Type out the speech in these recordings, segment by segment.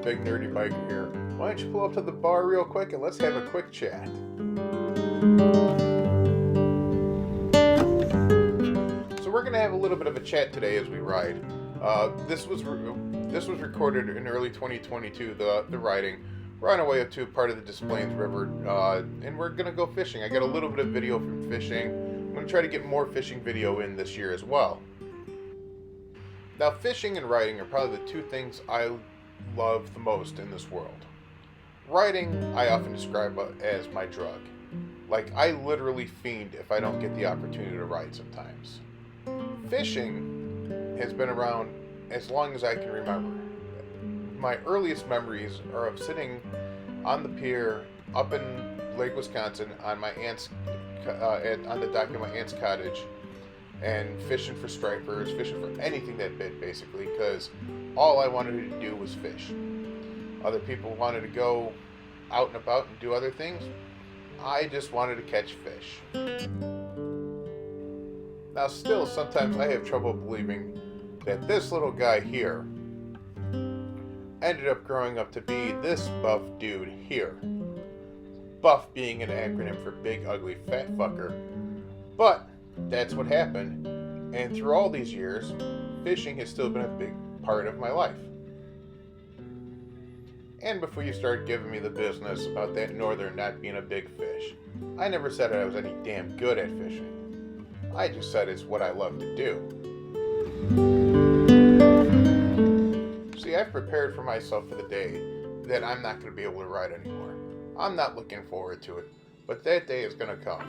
Big Nerdy Biker here. Why don't you pull up to the bar real quick and let's have a quick chat. So we're gonna have a little bit of a chat today as we ride. This was recorded in early 2022. The riding. We're on our way up to part of the Des Plaines River, and we're gonna go fishing. I got a little bit of video from fishing. I'm gonna try to get more fishing video in this year as well. Now, fishing and riding are probably the two things I love the most in this world. Riding, I often describe as my drug. Like, I literally fiend if I don't get the opportunity to ride sometimes. Fishing has been around as long as I can remember. My earliest memories are of sitting on the pier up in Lake Wisconsin on my aunt's on the dock of my aunt's cottage, and fishing for stripers, fishing for anything that bit, basically, because all I wanted to do was fish. Other people wanted to go out and about and do other things. I just wanted to catch fish. Now, still, sometimes I have trouble believing that this little guy here ended up growing up to be this buff dude here. Buff being an acronym for big, ugly, fat fucker. But that's what happened, and through all these years, fishing has still been a big part of my life. And before you start giving me the business about that northern not being a big fish, I never said I was any damn good at fishing. I just said it's what I love to do. See, I've prepared for myself for the day that I'm not going to be able to ride anymore. I'm not looking forward to it, but that day is going to come.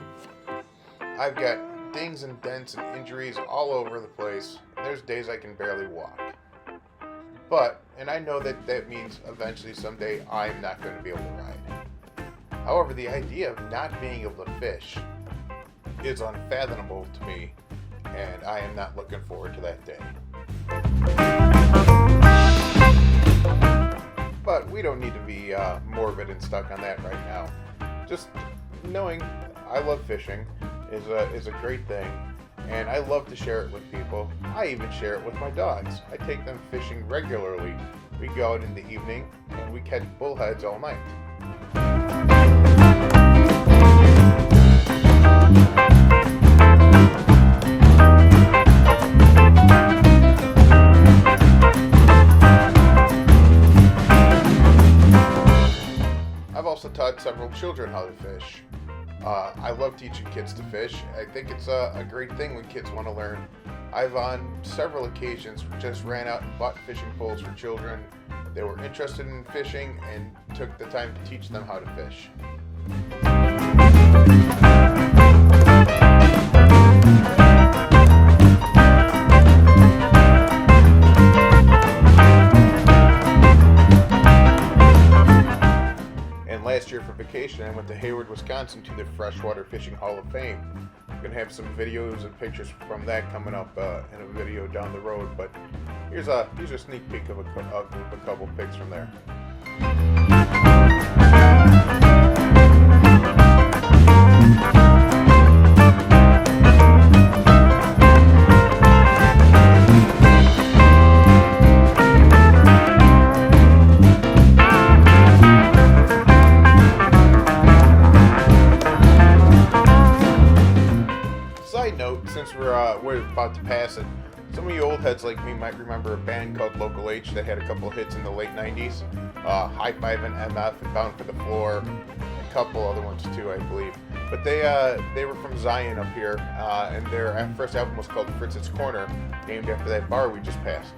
I've got dings and dents and injuries all over the place. There's days I can barely walk. And I know that means eventually someday I'm not going to be able to ride. However, the idea of not being able to fish is unfathomable to me, and I am not looking forward to that day. But we don't need to be morbid and stuck on that right now. Just knowing I love fishing is a great thing, and I love to share it with people. I even share it with my dogs. I take them fishing regularly. We go out in the evening and we catch bullheads all night. I've also taught several children how to fish. I love teaching kids to fish. I think it's a great thing when kids want to learn. I've on several occasions just ran out and bought fishing poles for children that were interested in fishing and took the time to teach them how to fish. Last year for vacation, I went to Hayward, Wisconsin to the Freshwater Fishing Hall of Fame. I'm going to have some videos and pictures from that coming up in a video down the road, but here's a sneak peek of a couple pics from there. Since we're about to pass it, some of you old heads like me might remember a band called localh that had a couple of hits in the late 90s. High Five and MF and Bound for the Floor, a couple other ones too, I believe. But they were from Zion up here, and their first album was called Fritz's Corner, named after that bar we just passed.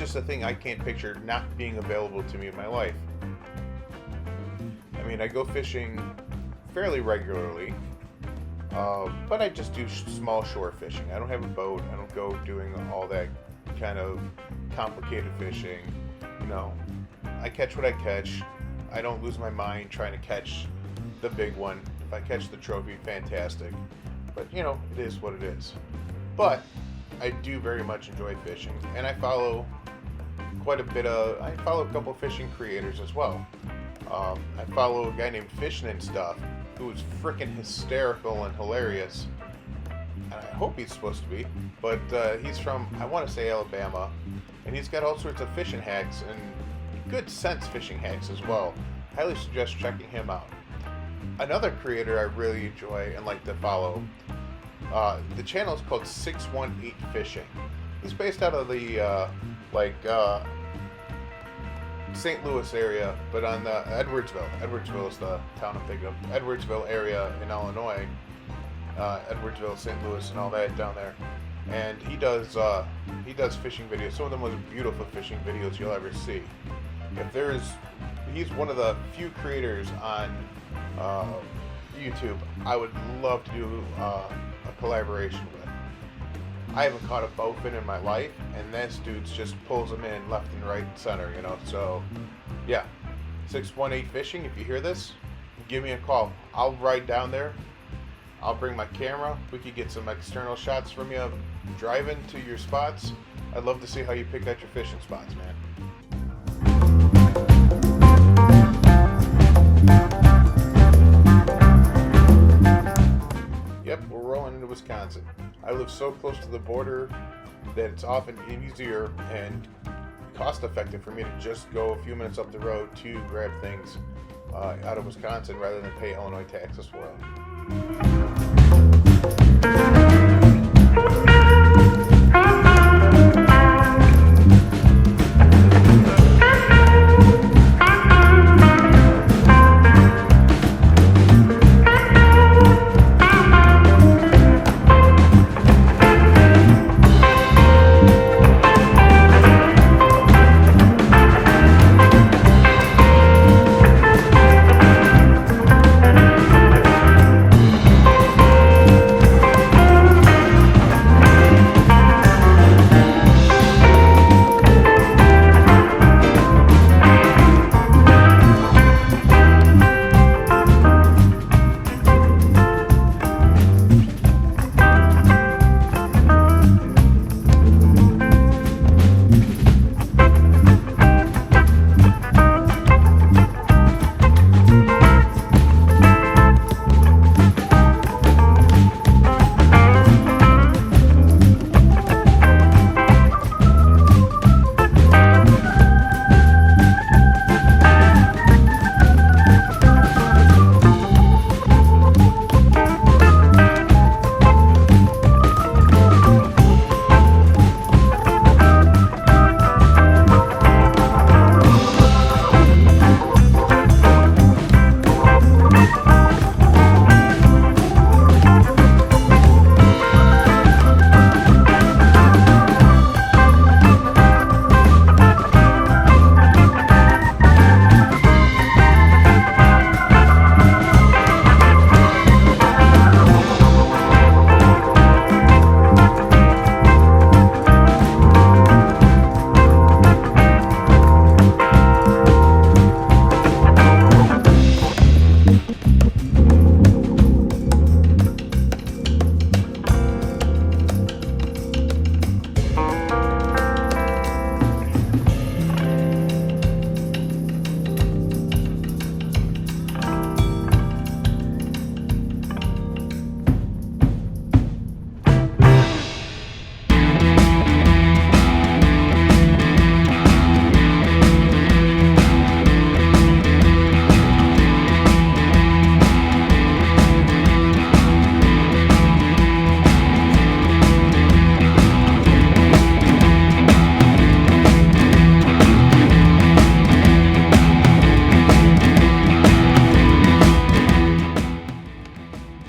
just a thing I can't picture not being available to me in my life. I mean, I go fishing fairly regularly, but I just do small shore fishing. I don't have a boat. I don't go doing all that kind of complicated fishing. No, I catch what I catch. I don't lose my mind trying to catch the big one. If I catch the trophy, fantastic. But you know, it is what it is. But I do very much enjoy fishing, and I follow I follow a couple fishing creators as well. I follow a guy named fishinnstuff, who is freaking hysterical and hilarious. And I hope he's supposed to be, but he's from, I want to say, Alabama, and he's got all sorts of fishing hacks and good sense fishing hacks as well. Highly suggest checking him out. Another creator I really enjoy and like to follow, the channel is called 618 Fishing. He's based out of the St. Louis area, but on the Edwardsville. Edwardsville is the town I'm thinking of. Edwardsville area in Illinois. Edwardsville, St. Louis, and all that down there. And he does fishing videos. Some of the most beautiful fishing videos you'll ever see. He's one of the few creators on YouTube I would love to do a collaboration with. I haven't caught a bowfin in my life, and this dude just pulls them in left and right and center, you know. So, yeah, 618 Fishing. If you hear this, give me a call. I'll ride down there. I'll bring my camera. We could get some external shots from you driving to your spots. I'd love to see how you pick out your fishing spots, man. Yep, we're rolling into Wisconsin. I live so close to the border that it's often easier and cost-effective for me to just go a few minutes up the road to grab things out of Wisconsin rather than pay Illinois taxes for it.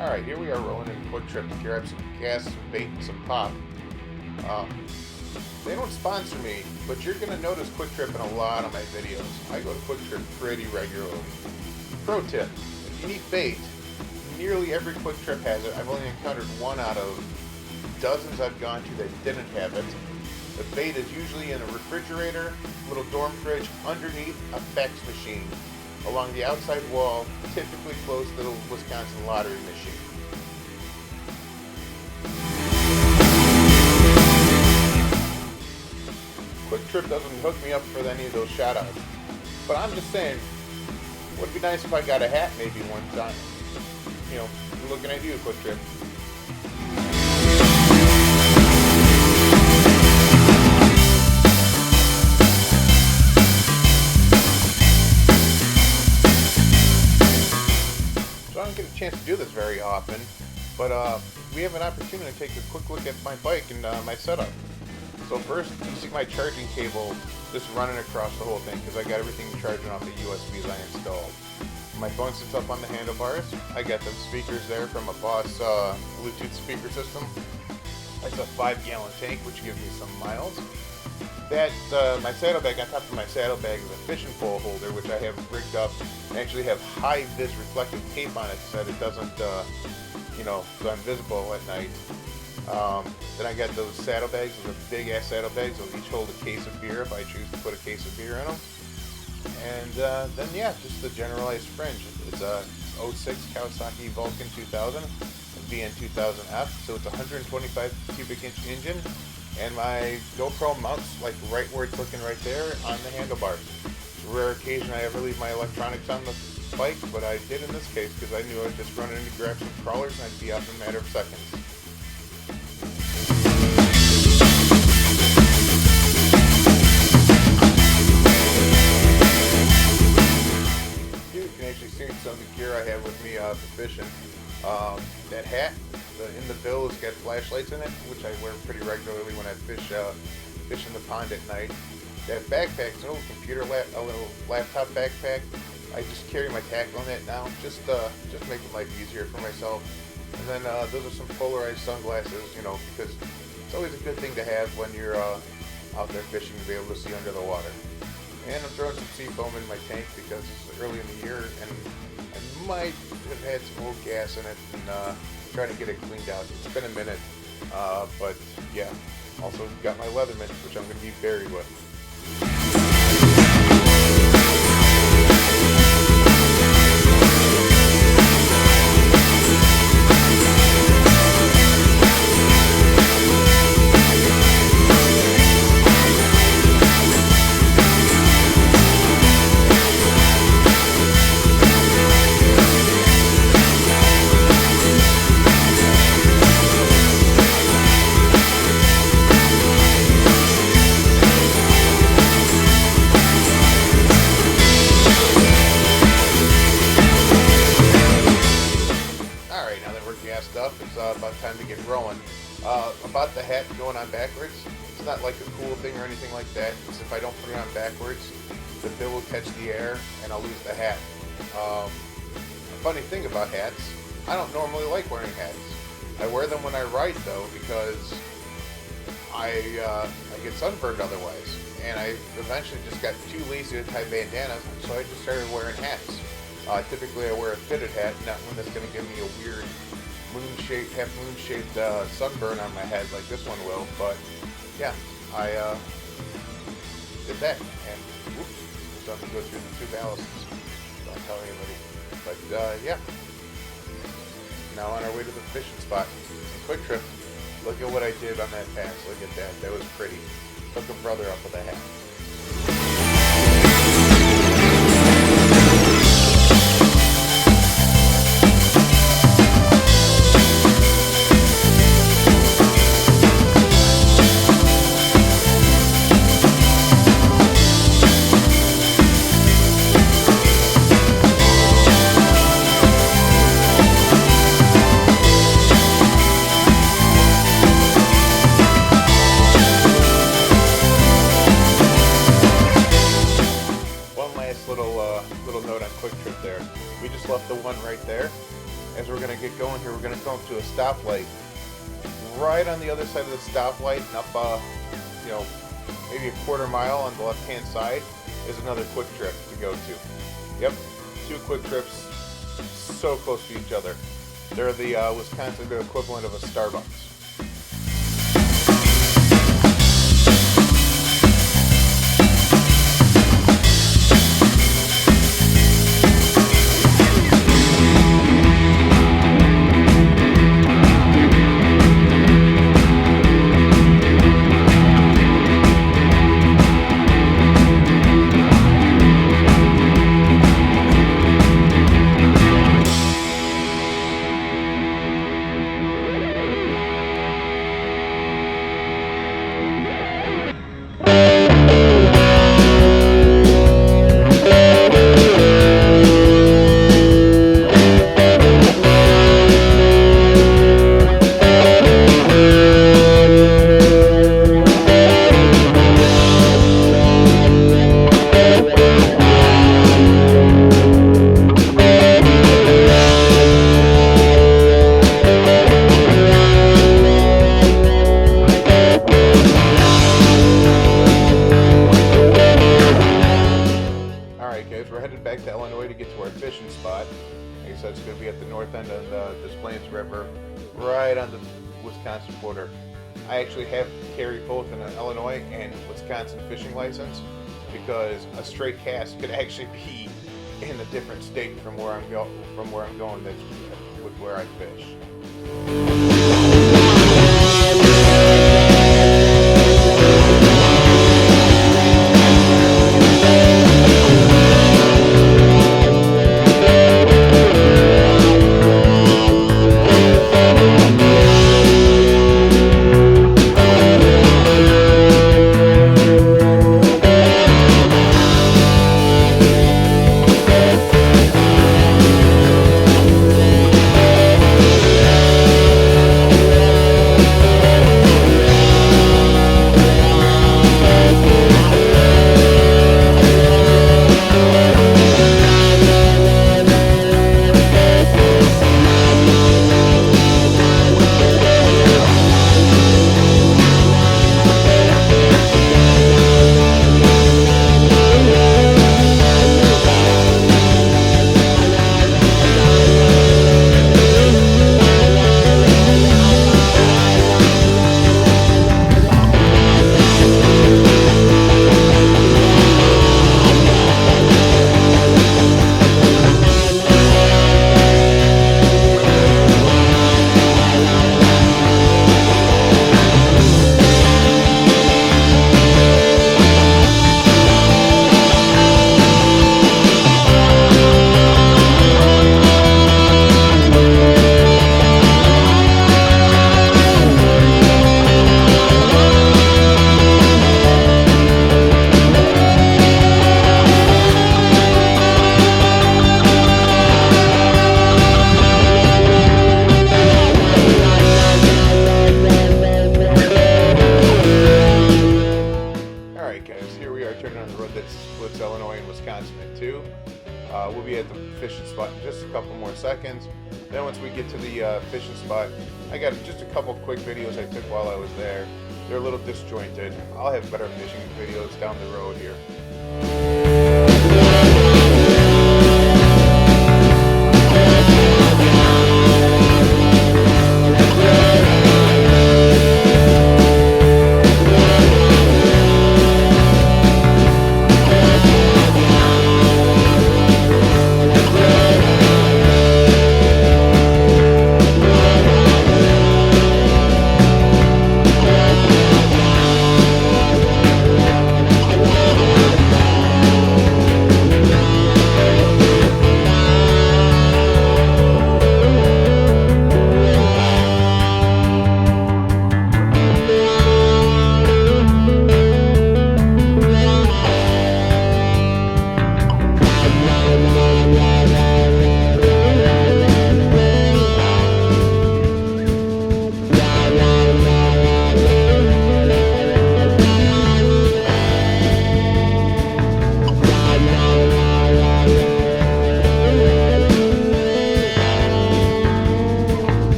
Alright, here we are rolling in a quick trip to grab some gas, some bait, and some pop. They don't sponsor me, but you're going to notice QuikTrip in a lot of my videos. I go to QuikTrip pretty regularly. Pro tip, if you need bait, nearly every QuikTrip has it. I've only encountered one out of dozens I've gone to that didn't have it. The bait is usually in a refrigerator, little dorm fridge, underneath a fax machine, along the outside wall, typically close to the Wisconsin lottery machine. QuikTrip doesn't hook me up for any of those shout-outs, but I'm just saying, it would be nice if I got a hat maybe one time. You know, looking at you, QuikTrip. So I don't get a chance to do this very often, but we have an opportunity to take a quick look at my bike and my setup. So first, you see my charging cable just running across the whole thing because I got everything charging off the USBs I installed. My phone sits up on the handlebars. I got the speakers there from a Boss Bluetooth speaker system. It's a 5-gallon tank, which gives me some miles. That my saddlebag, on top of my saddlebag is a fishing pole holder, which I have rigged up. I actually have high-vis reflective tape on it so that it doesn't, so I'm visible at night. Then I got those saddlebags, those are big-ass saddlebags. They'll each hold a case of beer if I choose to put a case of beer in them. And then, just the generalized fringe. It's a 06 Kawasaki Vulcan 2000, VN 2000F, so it's a 125 cubic inch engine. And my GoPro mounts like right where it's looking right there on the handlebars. It's a rare occasion I ever leave my electronics on the bike, but I did in this case because I knew I was just running in to grab some crawlers and I'd be out in a matter of seconds. You can actually see some of the gear I have with me for fishing. That hat in the bill has got flashlights in it, which I wear pretty regularly when I fish in the pond at night. That backpack is a little a little laptop backpack. I just carry my tackle in it now, just making life easier for myself. And then those are some polarized sunglasses, because it's always a good thing to have when you're out there fishing to be able to see under the water. And I'm throwing some sea foam in my tank because it's early in the year and I might have had some old gas in it and trying to get it cleaned out. It's been a minute, but yeah. Also got my Leatherman, which I'm going to be buried with. It's about time to get rolling. About the hat going on backwards, it's not like a cool thing or anything like that. It's if I don't put it on backwards, the bill will catch the air and I'll lose the hat. A funny thing about hats, I don't normally like wearing hats. I wear them when I ride though because I get sunburned otherwise. And I eventually just got too lazy to tie bandanas, so I just started wearing hats. Typically I wear a fitted hat, not one that's going to give me a weird half moon-shaped sunburn on my head like this one will, but yeah, I did that, and whoops, there's something to go through the two ballasts, don't tell anybody, but yeah, now on our way to the fishing spot, and QuikTrip, look at what I did on that pass, look at that, that was pretty, took a brother up with a hat. Little note on QuikTrip there. We just left the one right there. As we're going to get going here, we're going to come up to a stoplight. Right on the other side of the stoplight and up you know, maybe a quarter mile on the left-hand side is another quick trip to go to. Yep, 2 quick trips so close to each other. They're the Wisconsin equivalent of a Starbucks. We're headed back to Illinois to get to our fishing spot. Like I said, it's going to be at the north end of the Des Plaines River, right on the Wisconsin border. I actually have carried both an Illinois and Wisconsin fishing license because a straight cast could actually be in a different state from where I'm going. That's with where I fish. Illinois and Wisconsin at 2. We'll be at the fishing spot in just a couple more seconds. Then once we get to the fishing spot, I got just a couple quick videos I took while I was there. They're a little disjointed. I'll have better fishing videos down the road here.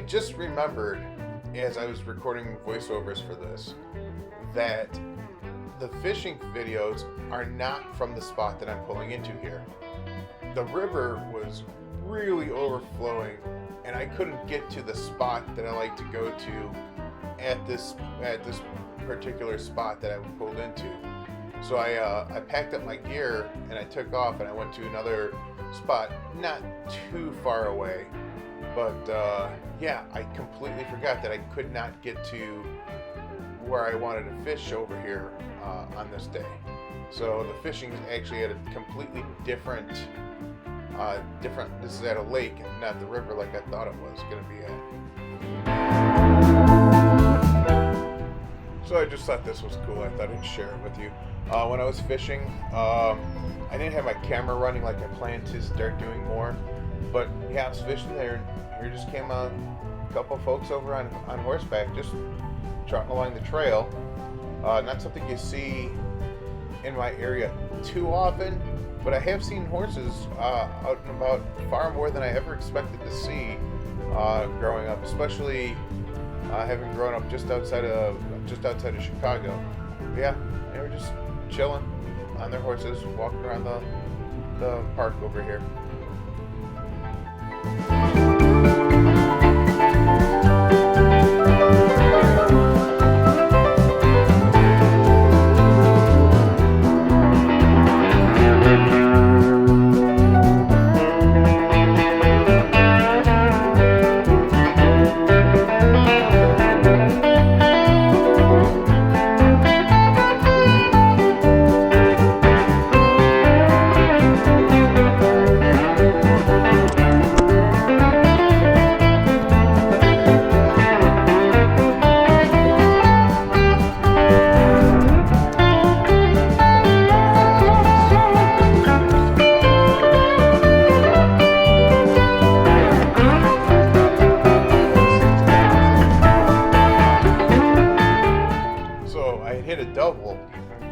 Just remembered as I was recording voiceovers for this that the fishing videos are not from the spot that I'm pulling into here. The river was really overflowing and I couldn't get to the spot that I like to go to at this particular spot that I pulled into. So I packed up my gear and I took off and I went to another spot not too far away. But yeah, I completely forgot that I could not get to where I wanted to fish over here on this day. So the fishing is actually at a completely different. This is at a lake, not the river like I thought it was going to be at. So I just thought this was cool. I thought I'd share it with you. When I was fishing, I didn't have my camera running like I planned to start doing more. But yeah, I was fishing there, and here just came a couple folks over on horseback, just trotting along the trail. Not something you see in my area too often, but I have seen horses out and about far more than I ever expected to see growing up, especially having grown up just outside of Chicago. But yeah, they were just chilling on their horses, walking around the park over here.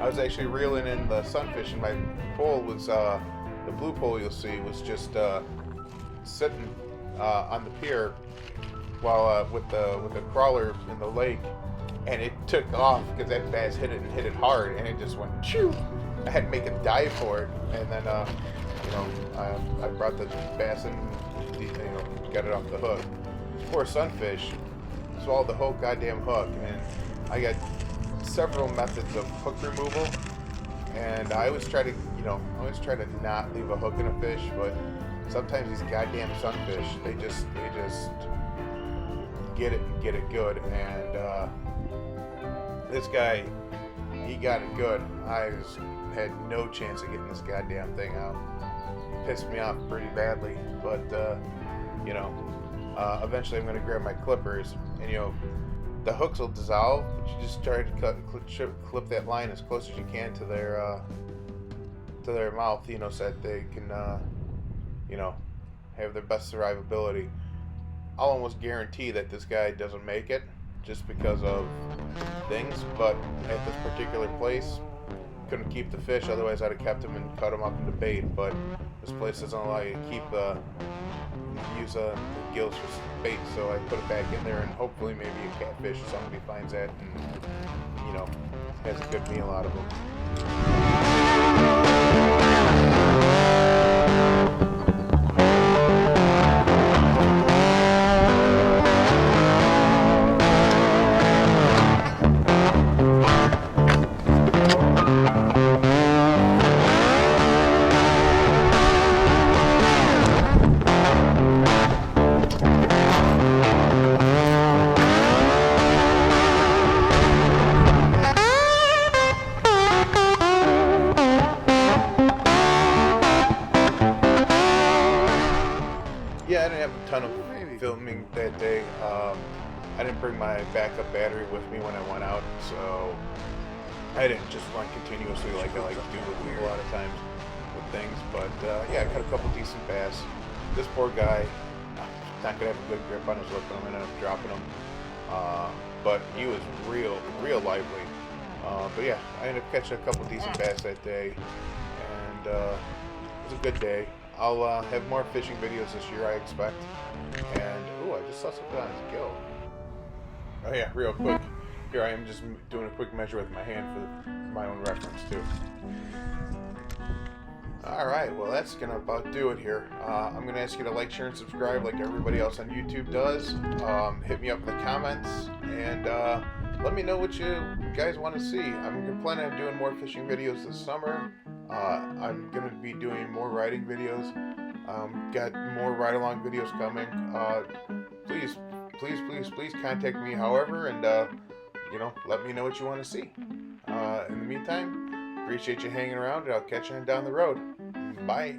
I was actually reeling in the sunfish, and my pole was the blue pole you'll see was just sitting on the pier while with the crawler in the lake, and it took off because that bass hit it and hit it hard, and it just went choo. I had to make a dive for it, and then I brought the bass in, got it off the hook. Poor sunfish swallowed the whole goddamn hook, and I got several methods of hook removal, and I always try to not leave a hook in a fish, but sometimes these goddamn sunfish, they just get it good, and this guy, he got it good. I had no chance of getting this goddamn thing out. Pissed me off pretty badly, but eventually I'm gonna grab my clippers, and the hooks will dissolve, but you just try to clip that line as close as you can to their mouth, so that they can, have their best survivability. I'll almost guarantee that this guy doesn't make it just because of things, but at this particular place, couldn't keep the fish, otherwise I'd have kept him and cut him up into bait, but this place doesn't allow you to use the gills for bait, so I put it back in there, and hopefully maybe a catfish or somebody finds that and has a good meal out of them. ton of filming that day. I didn't bring my backup battery with me when I went out, so I didn't just run continuously like I like to do with a lot of times with things. But yeah, I caught a couple decent bass. This poor guy, not gonna have a good grip on his lip, and I'm gonna end up dropping him. But he was real lively. But yeah, I ended up catching a couple decent bass that day, and it was a good day. I'll have more fishing videos this year, I expect. And ooh, I just saw something on his gill. Oh yeah, real quick. Here I am just doing a quick measure with my hand for my own reference too. Alright, well that's gonna about do it here. I'm gonna ask you to like, share, and subscribe like everybody else on YouTube does. Hit me up in the comments and let me know what you guys want to see. I'm planning on doing more fishing videos this summer. I'm gonna be doing more riding videos. Got more ride-along videos coming. Please contact me however, and let me know what you want to see. In the meantime, appreciate you hanging around, and I'll catch you down the road. Bye.